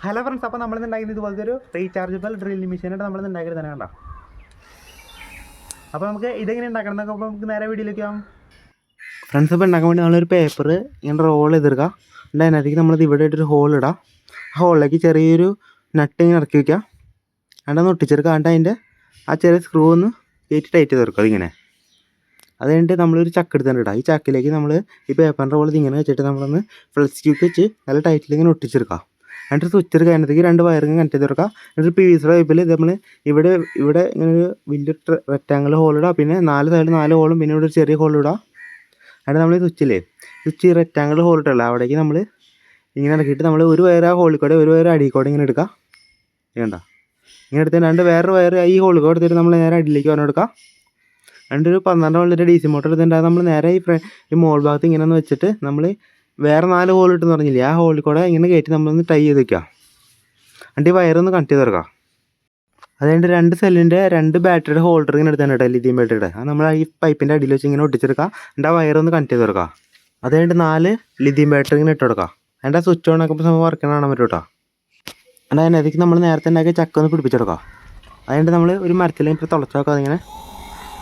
Hello friends, അപ്പോൾ നമ്മളിന്ന് ഉണ്ടാക്കുന്നത് ഇതുപോലത്തെ ഒരു റീചാർജബിൾ ഡ്രില്ലിംഗ് മെഷീനായിട്ട് നമ്മളിന്ന് ഉണ്ടാക്കിയത് തന്നെ കണ്ടോ. അപ്പോൾ നമുക്ക് ഇതെങ്ങനെ ഉണ്ടാക്കണം എന്നൊക്കെ അപ്പോൾ നമുക്ക് നേരെ വീഡിയോയിലേക്ക് ആവും. ഫ്രണ്ട്സ്, ഇപ്പോൾ ഉണ്ടാക്കാൻ വേണ്ടി നമ്മളൊരു പേപ്പർ ഇങ്ങനെ റോൾ ചെയ്തെടുക്കുക. എന്നിട്ട് അതിനകത്തേക്ക് നമ്മളിത് ഇവിടെ ഇട്ടൊരു ഹോൾ ഇടാം. ആ ഹോളിലേക്ക് ചെറിയൊരു നട്ട് ഇങ്ങനെ ഇറക്കി വയ്ക്കുക. എന്നിട്ടൊന്ന് ഒട്ടിച്ചെടുക്കുക. എന്നിട്ട് അതിൻ്റെ ആ ചെറിയ സ്ക്രൂ ഒന്ന് കയറ്റി ടൈറ്റ് ചെയ്ത് വെക്കുക. അതിങ്ങനെ അത് കഴിഞ്ഞിട്ട് നമ്മളൊരു ചക്ക് എടുത്തിട്ട് ഇടാം. ഈ ചക്കിലേക്ക് നമ്മൾ ഈ പേപ്പറിൻ്റെ റോൾ ഇങ്ങനെ വെച്ചിട്ട് നമ്മളൊന്ന് ഫ്ലെക്സ് ട്യൂബ് വെച്ച് നല്ല ടൈറ്റിൽ ഇങ്ങനെ ഒട്ടിച്ചെടുക്കാം. എന്നിട്ട് സ്വിച്ച് എടുക്കുക. അതിനകത്തേക്ക് 2 വയറിങ് കണക്ട് ചെയ്ത് കൊടുക്കുക. എന്നിട്ട് PVC പൈപ്പിൽ നമ്മൾ ഇവിടെ ഇങ്ങനെ ഒരു വലിയ റെക്റ്റാങ്കിൾ ഹോൾ ഇടുക. പിന്നെ 4 സൈഡിൽ 4 ഹോളും പിന്നെ ഇവിടെ ഒരു ചെറിയ ഹോൾ ഇടുക. എന്നിട്ട് നമ്മൾ ഈ സ്വിച്ച് റെക്റ്റാങ്കിൾ ഹോൾ ഇട്ടുള്ള അവിടേക്ക് നമ്മൾ ഇങ്ങനെ ഇറക്കിയിട്ട് നമ്മൾ ഒരു വയർ ആ ഹോളിൽ കൂടെ ഒരു വയർ അടിയിൽ കൂടെ ഇങ്ങനെ എടുക്കുക. വേണ്ട ഇങ്ങനെ എടുത്തിട്ട് വേറൊരു വയർ ഈ ഹോളിൽ കൂടെ എടുത്തിട്ട് നമ്മൾ നേരെ അടിയിലേക്ക് പറഞ്ഞു കൊടുക്കുക. എന്നിട്ട് ഒരു 12 വോൾട്ടിൻ്റെ DC മോട്ടർ എടുത്തിട്ടുണ്ടാകും. നമ്മൾ നേരെ ഈ മോൾ ഭാഗത്ത് ഇങ്ങനെ ഒന്ന് വെച്ചിട്ട് നമ്മൾ വേറെ 4 ഹോൾ ഇട്ടെന്ന് പറഞ്ഞില്ലേ, ആ ഹോളിൽ കൂടെ ഇങ്ങനെ കയറ്റി നമ്മളൊന്ന് ടൈ ചെയ്ത് വെക്കുക. എന്നിട്ട് ഈ വയറൊന്ന് കണക്ട് ചെയ്ത് തുറക്കുക. അത് കഴിഞ്ഞിട്ട് 2 സെല്ലിൻ്റെ 2 ബാറ്ററിയുടെ ഹോൾഡർ ഇങ്ങനെ എടുത്താണ് കേട്ടോ, ലിഥിയം ബാറ്ററിയുടെ. അത് നമ്മൾ ഈ പൈപ്പിൻ്റെ അടിയിൽ വെച്ച് ഇങ്ങനെ ഒട്ടിച്ചെടുക്കുക. എന്നിട്ട് ആ വയറൊന്ന് കണക്ട് ചെയ്ത് തുറക്കുക. അത് കഴിഞ്ഞിട്ട് 4 ലിഥിയം ബാറ്ററി ഇങ്ങനെ ഇട്ട് കൊടുക്കുക. എന്നിട്ട് ആ സ്വിച്ച് ഓൺ ആക്കുമ്പോൾ നമ്മൾ വർക്ക് കാണാൻ പറ്റും കേട്ടോ. എന്നിട്ട് അതിനകത്തേക്ക് നമ്മൾ നേരത്തെ ഉണ്ടാക്കിയ ചക്ക ഒന്ന് പിടിപ്പിച്ചെടുക്കുക. അത് കഴിഞ്ഞിട്ട് നമ്മൾ ഒരു മരത്തിൽ ഇപ്പോൾ തുളച്ച് വെക്കുക. അതിങ്ങനെ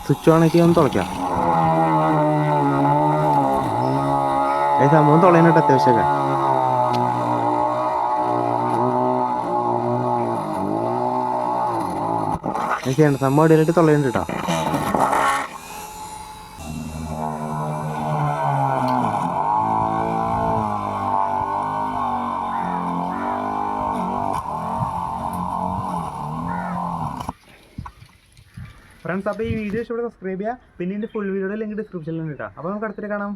സ്വിച്ച് ഓൺ ആക്കി ഒന്ന് തുളയ്ക്കുക. ഈ സംഭവം തുളയാനായിട്ട് അത്യാവശ്യമൊക്കെ ചെയ്യണം. സംഭവം അടിയിലായിട്ട് തുളയുണ്ട് കേട്ടോ. ഫ്രണ്ട്സ്, അപ്പോൾ ഈ വീഡിയോ ഇഷ്ടപ്പെട്ട സബ്സ്ക്രൈബ് ചെയ്യുക. പിന്നെ ഇതിൻ്റെ ഫുൾ വീഡിയോയുടെ ലിങ്ക് ഡിസ്ക്രിപ്ഷനിലുണ്ട് കേട്ടോ. അപ്പോൾ നമുക്ക് അടുത്തിട്ട് കാണാം.